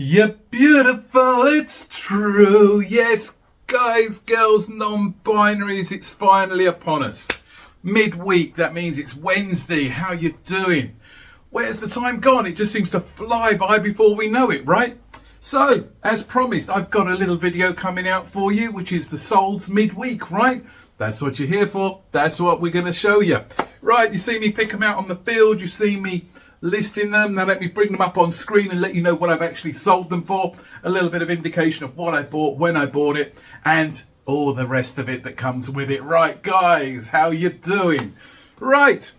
You're beautiful, it's true. Yes, guys, girls, non-binaries, it's finally upon us. Midweek, that means it's Wednesday. How you doing? Where's the time gone? It just seems to fly by before we know it, right? So, as promised, I've got a little video coming out for you, which is the Solds Midweek, right? That's what you're here for. That's what we're going to show you. Right, you see me pick them out on the field. You see me listing them. Now let me bring them up on screen and let you know what I've actually sold them for. A little bit of indication of what I bought, when I bought it, and all the rest of it that comes with it. Right, guys, how you doing? Right,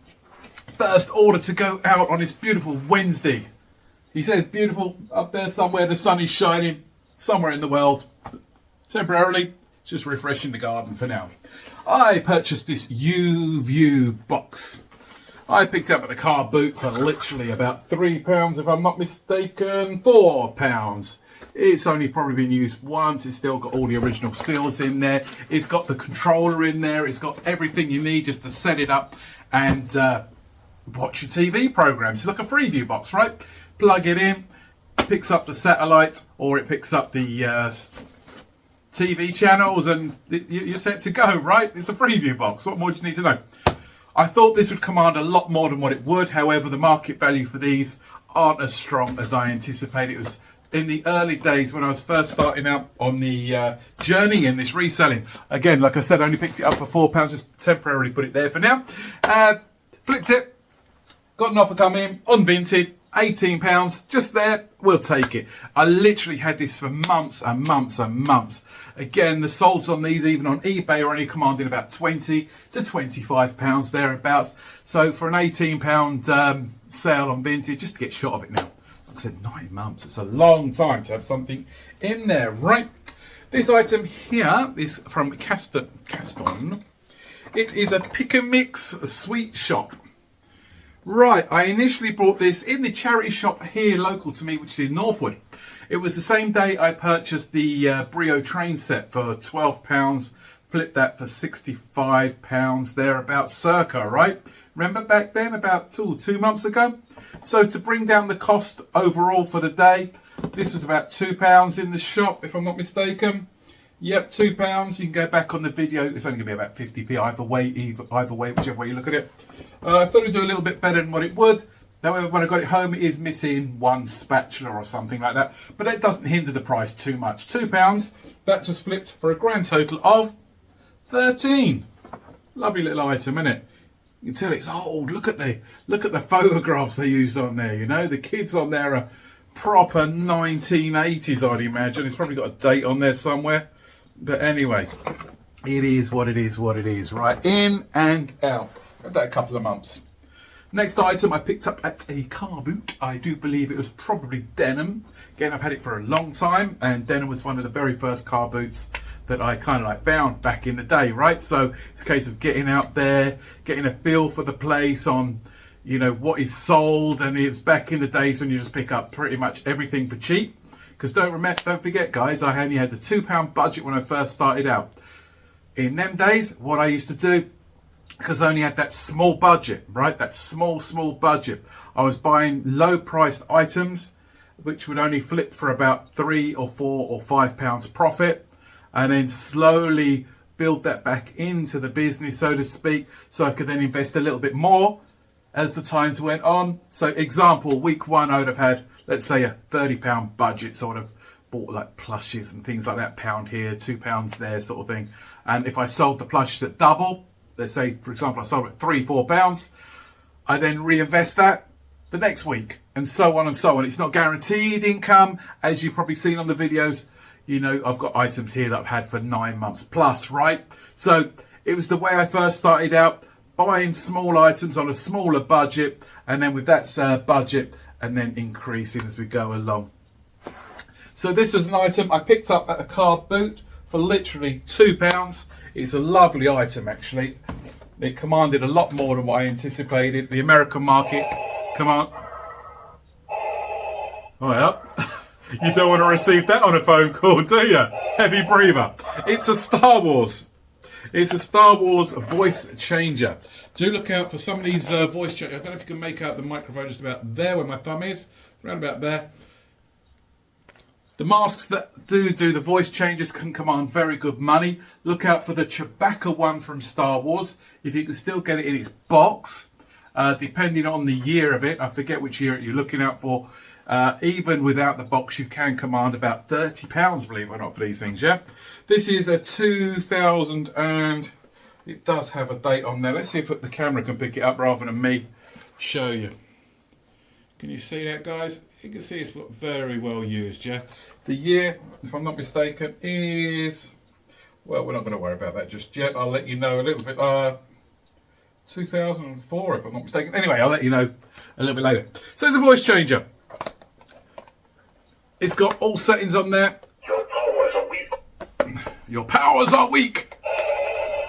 first order to go out on this beautiful Wednesday. He says beautiful up there somewhere. The sun is shining somewhere in the world. Temporarily, just refreshing the garden for now. I purchased this U-View box. I picked it up at the car boot for literally about £3, if I'm not mistaken, £4. It's only probably been used once. It's still got all the original seals in there. It's got the controller in there. It's got everything you need just to set it up and watch your TV programs. It's like a Freeview box, right? Plug it in, picks up the satellite, or it picks up the TV channels, and you're set to go, right? It's a Freeview box. What more do you need to know? I thought this would command a lot more than what it would. However, the market value for these aren't as strong as I anticipated. It was in the early days when I was first starting out on the journey in this reselling. Again, like I said, I only picked it up for £4, just temporarily put it there for now. Flipped it, got an offer come in on Vinted, £18, just there, we'll take it. I literally had this for months and months and months. Again, the solds on these, even on eBay, are only commanding about £20 to £25 thereabouts. So for an £18 sale on Vinted, just to get shot of it now. Like I said, 9 months, it's a long time to have something in there, right? This item here is from Caston. It is a pick and mix sweet shop. Right, I initially bought this in the charity shop here local to me, which is in Northwood. It was the same day I purchased the Brio train set for £12, flipped that for £65 thereabouts circa, right? Remember back then, about 2 months ago? So to bring down the cost overall for the day, this was about £2 in the shop, if I'm not mistaken. Yep, £2. You can go back on the video. It's only going to be about 50p either way, whichever way you look at it. I thought it'd do a little bit better than what it would. However, when I got it home, it is missing one spatula or something like that. But that doesn't hinder the price too much. £2, that just flipped for a grand total of 13. Lovely little item, isn't it? You can tell it's old. Look at the photographs they used on there. You know, the kids on there are proper 1980s, I'd imagine. It's probably got a date on there somewhere. But anyway, it is what it is, right? In and out. Had that a couple of months. Next item I picked up at a car boot. I do believe it was probably denim. Again, I've had it for a long time, and denim was one of the very first car boots that I kind of like found back in the day, right? So it's a case of getting out there, getting a feel for the place on, you know, what is sold. And it's back in the days when you just pick up pretty much everything for cheap. Because don't forget, guys, I only had the £2 budget when I first started out. In them days, what I used to do, because I only had that small budget, right? That small budget. I was buying low priced items, which would only flip for about £3 or £4 or £5 profit. And then slowly build that back into the business, so to speak, so I could then invest a little bit more as the times went on. So example, week 1, I would have had, let's say, a £30 budget, sort of bought like plushes and things like that, £1 here, £2 there, sort of thing. And if I sold the plushes at double, let's say, for example, I sold it at £3, £4, I then reinvest that the next week, and so on and so on. It's not guaranteed income, as you've probably seen on the videos. You know, I've got items here that I've had for 9 months plus, right? So it was the way I first started out, buying small items on a smaller budget, and then with that budget, and then increasing as we go along. So this was an item I picked up at a car boot for literally £2. It's a lovely item, actually. It commanded a lot more than what I anticipated. The American market, come on. Well, you don't want to receive that on a phone call, do you? Heavy breather. It's a Star Wars. It's a Star Wars voice changer. Do look out for some of these voice changers. I don't know if you can make out the microphone just about there where my thumb is. Around about there. The masks that do the voice changes can command very good money. Look out for the Chewbacca one from Star Wars. If you can still get it in its box, depending on the year of it, I forget which year you're looking out for, even without the box, you can command about £30, believe it or not, for these things, yeah? This is a 2000 and it does have a date on there. Let's see if the camera can pick it up rather than me show you. Can you see that, guys? You can see it's very well used, yeah? The year, if I'm not mistaken, is... Well, we're not going to worry about that just yet. I'll let you know a little bit. 2004, if I'm not mistaken. Anyway, I'll let you know a little bit later. So it's a voice changer. It's got all settings on there. Your powers are weak. Your powers are weak.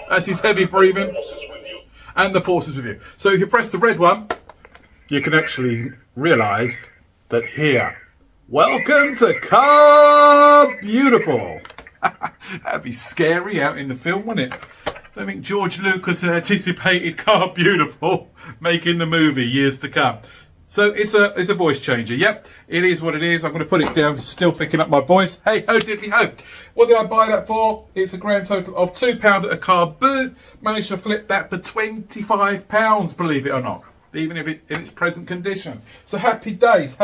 That's his heavy breathing. And the force is with you. So if you press the red one, you can actually realise that here, welcome to Car Beautiful. That'd be scary out in the film, wouldn't it? I think George Lucas anticipated Car Beautiful making the movie years to come. So it's a voice changer. Yep, it is what it is. I'm going to put it down. Still picking up my voice. Hey ho, diddly ho. What did I buy that for? It's a grand total of £2 at a car boot. Managed to flip that for £25, believe it or not, even if it in its present condition. So happy days,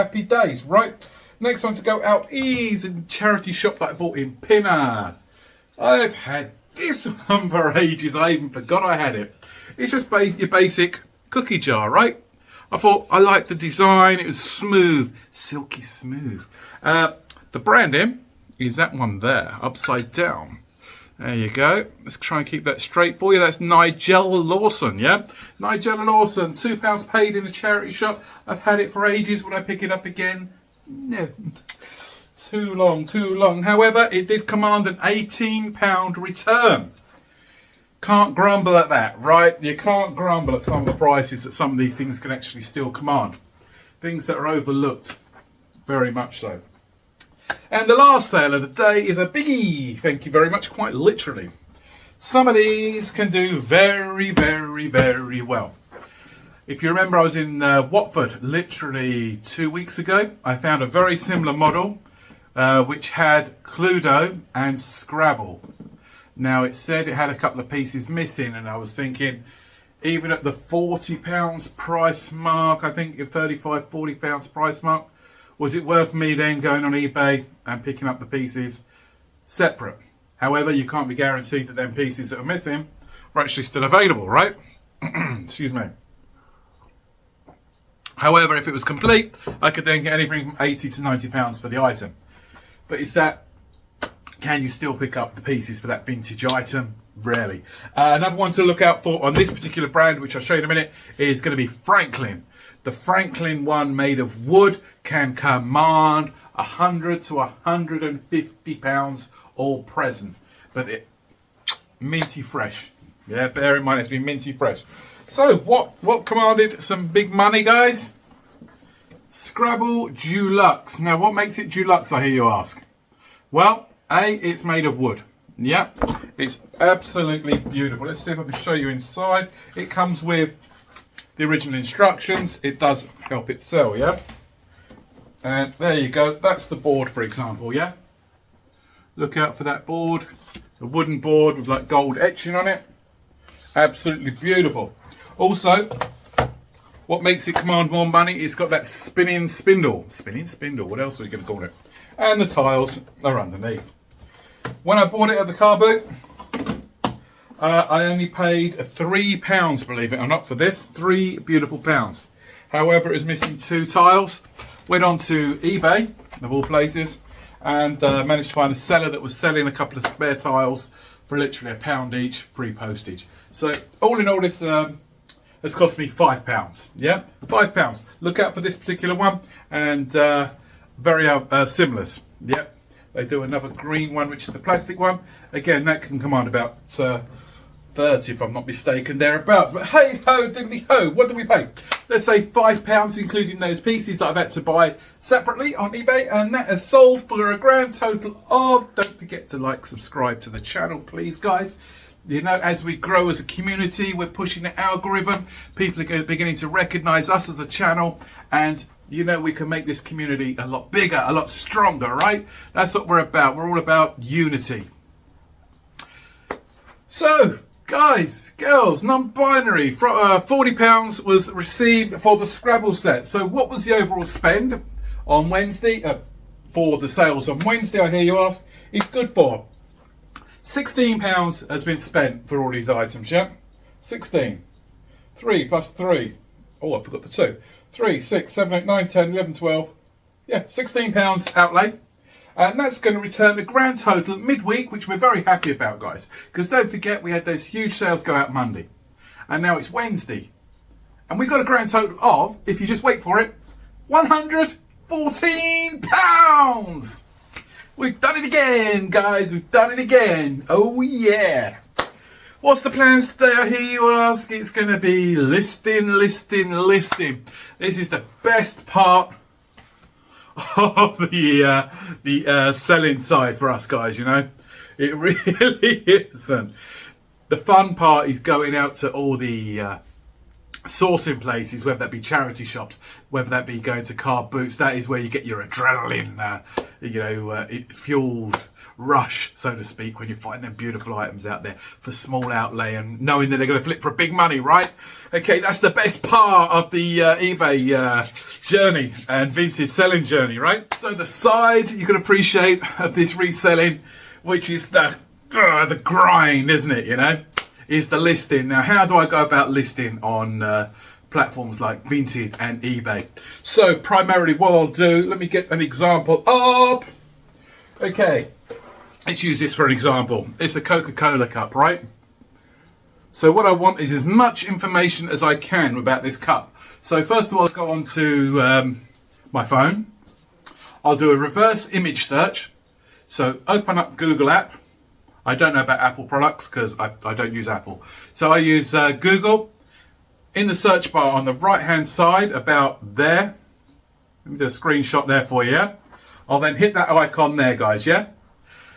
right? Next one to go out is a charity shop that I bought in Pinner. I've had this one for ages. I even forgot I had it. It's just your basic cookie jar, right? I thought I liked the design. It was smooth, silky smooth. The branding is that one there, upside down. There you go. Let's try and keep that straight for you. That's Nigel Lawson, yeah? Nigel Lawson, £2 paid in a charity shop. I've had it for ages. Would I pick it up again? No. Too long. However, it did command an £18 return. Can't grumble at that, right? You can't grumble at some of the prices that some of these things can actually still command. Things that are overlooked, very much so. And the last sale of the day is a biggie. Thank you very much, quite literally. Some of these can do very, very, very well. If you remember, I was in Watford literally 2 weeks ago. I found a very similar model which had Cluedo and Scrabble. Now, it said it had a couple of pieces missing, and I was thinking, even at the £40 price mark, I think if £35, £40 price mark, was it worth me then going on eBay and picking up the pieces separate? However, you can't be guaranteed that them pieces that are missing are actually still available, right? Excuse me. However, if it was complete, I could then get anything from £80 to £90 for the item. But it's that, can you still pick up the pieces for that vintage item? Rarely. Another one to look out for on this particular brand, which I'll show you in a minute, is going to be Franklin. The Franklin one made of wood can command £100 to £150 all present. But it minty fresh. Yeah, bear in mind it's been minty fresh. So what commanded some big money, guys? Scrabble Dulux. Now, what makes it Dulux, I hear you ask? Well, A, it's made of wood. Yep, it's absolutely beautiful. Let's see if I can show you inside. It comes with the original instructions. It does help it sell, yeah? And there you go. That's the board, for example, yeah? Look out for that board. A wooden board with like gold etching on it. Absolutely beautiful. Also, what makes it command more money, it's got that spinning spindle. Spinning spindle, what else are we going to call it? And the tiles are underneath. When I bought it at the car boot, I only paid £3, believe it or not, for this. £3 beautiful pounds. However, it was missing 2 tiles. Went on to eBay, of all places, and managed to find a seller that was selling a couple of spare tiles for literally £1 each, free postage. So all in all, this has cost me £5. Yeah, £5. Look out for this particular one, and very similars. Yep. They do another green one, which is the plastic one. Again, that can command about 30, if I'm not mistaken, thereabouts. But hey ho, diddly ho, what do we pay? Let's say £5, including those pieces that I've had to buy separately on eBay, and that has sold for a grand total of, don't forget to like, subscribe to the channel, please, guys. You know, as we grow as a community, we're pushing the algorithm. People are beginning to recognise us as a channel, and you know, we can make this community a lot bigger, a lot stronger, right? That's what we're about. We're all about unity. So, guys, girls, non-binary, £40 was received for the Scrabble set. So what was the overall spend on Wednesday for the sales on Wednesday, I hear you ask? It's good for £16 has been spent for all these items, yeah? 16. 3 plus 3. Oh, I forgot the 2. 3, 6, 7, 8, 9, 10, 11, 12. Yeah, £16 outlay. And that's going to return the grand total midweek, which we're very happy about, guys. Because don't forget, we had those huge sales go out Monday. And now it's Wednesday. And we got a grand total of, if you just wait for it, £114! We've done it again, guys. We've done it again. Oh, yeah. What's the plans today, I hear you ask? It's going to be listing, listing, listing. This is the best part of the selling side for us, guys, you know. It really isn't. The fun part is going out to all the sourcing places, whether that be charity shops, whether that be going to car boots. That is where you get your adrenaline, fueled rush, so to speak, when you find them beautiful items out there for small outlay and knowing that they're going to flip for big money, right? Okay, that's the best part of the eBay journey and vintage selling journey, right? So the side you can appreciate of this reselling, which is the grind, isn't it, you know, is the listing. Now, how do I go about listing on platforms like Vinted and eBay? So primarily what I'll do, let me get an example up. Okay, let's use this for an example. It's a Coca-Cola cup, right? So what I want is as much information as I can about this cup. So first of all, I'll go on to my phone. I'll do a reverse image search. So open up Google app. I don't know about Apple products because I don't use Apple. So I use Google. In the search bar on the right hand side, about there. Let me do a screenshot there for you. I'll then hit that icon there, guys, yeah?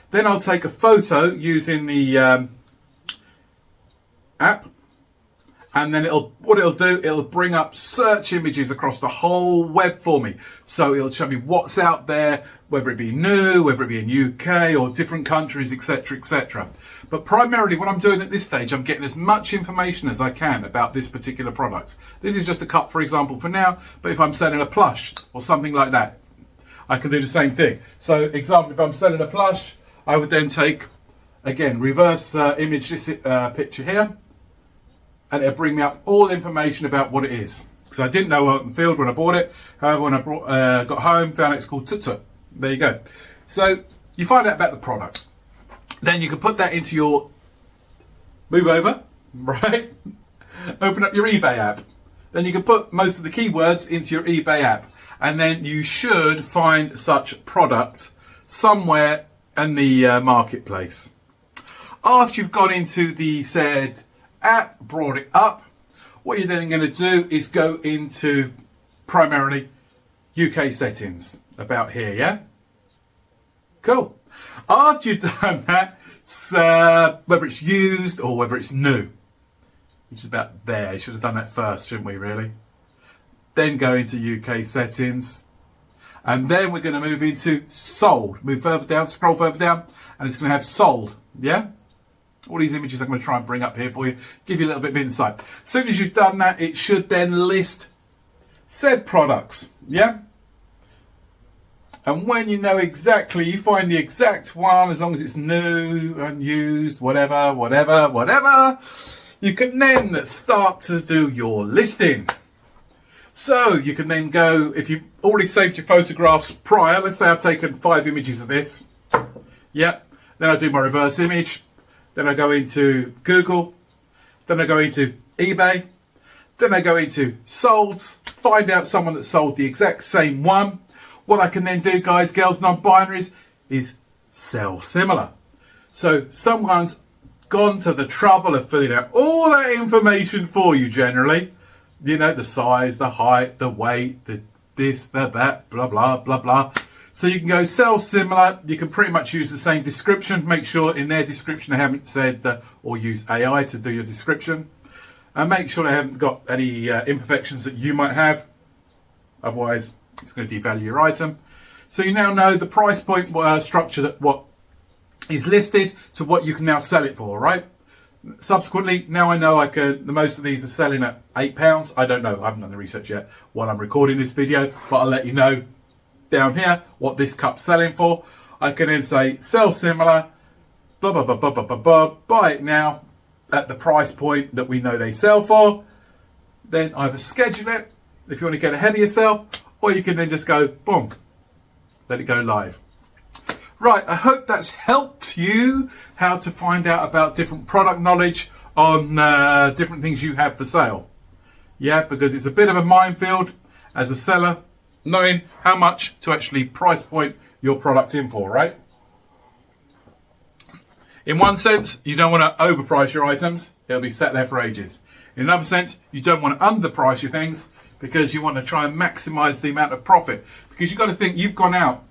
Then I'll take a photo using the app. And then it'll bring up search images across the whole web for me. So it'll show me what's out there, whether it be new, whether it be in UK or different countries, etc., etc. But primarily what I'm doing at this stage, I'm getting as much information as I can about this particular product. This is just a cup, for example, for now. But if I'm selling a plush or something like that, I can do the same thing. So example, if I'm selling a plush, I would then take, again, reverse image this picture here. And it'll bring me up all the information about what it is. Because I didn't know out in the field when I bought it. However, when I got home, found out it's called Tut Tut. There you go. So you find out about the product. Then you can put that into your, move over, right? Open up your eBay app. Then you can put most of the keywords into your eBay app. And then you should find such product somewhere in the marketplace. After you've gone into the said app, brought it up, what you're then going to do is go into primarily UK settings about here, yeah? Cool. After you've done that, whether it's used or whether it's new, which is about there, you should have done that first, shouldn't we, really? Then go into UK settings, and then we're going to move into sold. Move further down, scroll further down, and it's going to have sold, yeah? All these images I'm going to try and bring up here for you, give you a little bit of insight. As soon as you've done that, it should then list said products, yeah? And when you know exactly, you find the exact one, as long as it's new, unused, whatever, you can then start to do your listing. So you can then go, if you've already saved your photographs prior, let's say I've taken 5 images of this, yeah, then I do my reverse image. Then I go into Google, then I go into eBay, then I go into solds, find out someone that sold the exact same one. What I can then do, guys, girls, non-binaries, is sell similar. So someone's gone to the trouble of filling out all that information for you generally. You know, the size, the height, the weight, the this, the that, blah, blah, blah, blah. So you can go sell similar. You can pretty much use the same description. Make sure in their description they haven't said or use AI to do your description. And make sure they haven't got any imperfections that you might have. Otherwise, It's going to devalue your item. So you now know the price point structure, that what is listed to what you can now sell it for, right? Subsequently, now I know the most of these are selling at £8. I don't know, I haven't done the research yet while I'm recording this video, but I'll let you know down here what this cup's selling for. I can then say sell similar, blah, blah, blah, blah, blah, blah, blah, buy it now at the price point that we know they sell for. Then either schedule it if you want to get ahead of yourself, or you can then just go, boom, let it go live. Right, I hope that's helped you how to find out about different product knowledge on different things you have for sale. Yeah, because it's a bit of a minefield as a seller, knowing how much to actually price point your product in for, right? In one sense, you don't want to overprice your items. It'll be sat there for ages. In another sense, you don't want to underprice your things because you want to try and maximize the amount of profit. Because you've got to think you've gone out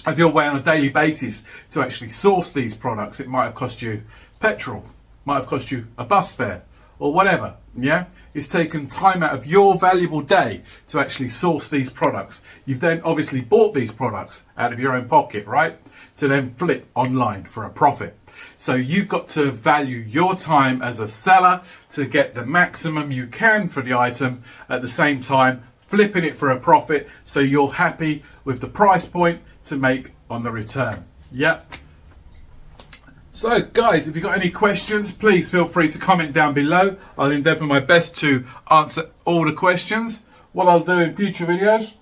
of your way on a daily basis to actually source these products. It might have cost you petrol, might have cost you a bus fare or whatever. Yeah, it's taken time out of your valuable day to actually source these products. You've then obviously bought these products out of your own pocket, right? To then flip online for a profit. So you've got to value your time as a seller to get the maximum you can for the item, at the same time flipping it for a profit so you're happy with the price point to make on the return. Yep. So guys, if you've got any questions, please feel free to comment down below. I'll endeavour my best to answer all the questions. What I'll do in future videos,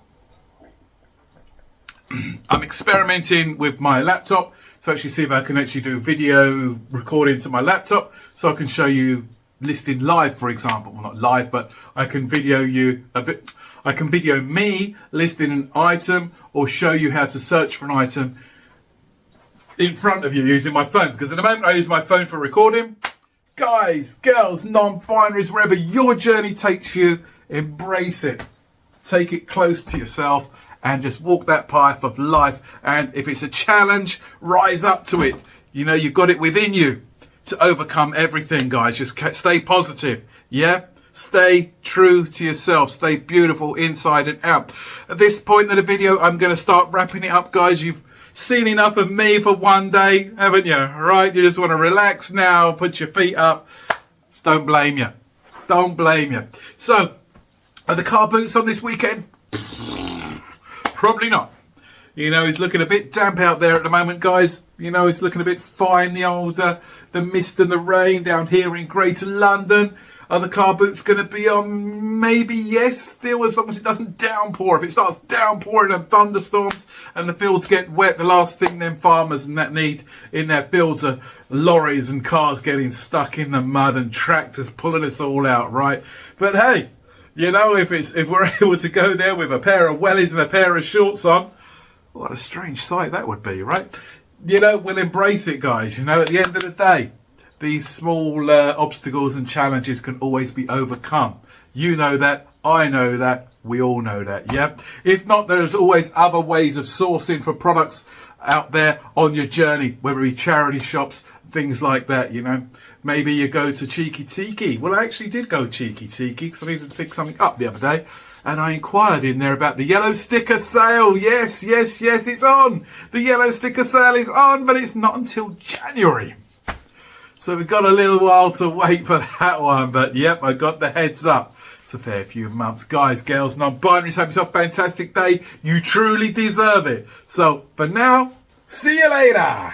I'm experimenting with my laptop to actually see if I can actually do video recording to my laptop, so I can show you listing live, for example. Well, not live, but I can video you a bit. I can video me listing an item or show you how to search for an item in front of you using my phone. Because at the moment I use my phone for recording. Guys, girls, non-binaries, wherever your journey takes you, embrace it. Take it close to yourself and just walk that path of life. And if it's a challenge, rise up to it. You know, you've got it within you to overcome everything, guys. Just stay positive. Yeah? Stay true to yourself. Stay beautiful inside and out. At this point in the video, I'm going to start wrapping it up, guys. You've seen enough of me for one day, haven't you? Right? You just want to relax now, put your feet up. Don't blame you. Don't blame you. So, are the car boots on this weekend? Probably not. You know, it's looking a bit damp out there at the moment, guys. You know, it's looking a bit fine, the mist and the rain down here in Greater London. Are the car boots going to be on? Maybe yes, still, as long as it doesn't downpour. If it starts downpouring and thunderstorms and the fields get wet, the last thing them farmers and that need in their fields are lorries and cars getting stuck in the mud and tractors pulling us all out, right? But hey, you know, if we're able to go there with a pair of wellies and a pair of shorts on, what a strange sight that would be, right? You know, we'll embrace it, guys. You know, at the end of the day, these small obstacles and challenges can always be overcome. You know that, I know that, we all know that, yeah? If not, there's always other ways of sourcing for products out there on your journey, whether it be charity shops, things like that, you know? Maybe you go to Cheeky Tiki. Well, I actually did go Cheeky Tiki because I needed to pick something up the other day. And I inquired in there about the yellow sticker sale. Yes, yes, yes, it's on. The yellow sticker sale is on, but it's not until January. So we've got a little while to wait for that one. But yep, I got the heads up. It's a fair few months. Guys, girls, non-binaries, have yourself a fantastic day. You truly deserve it. So for now, see you later.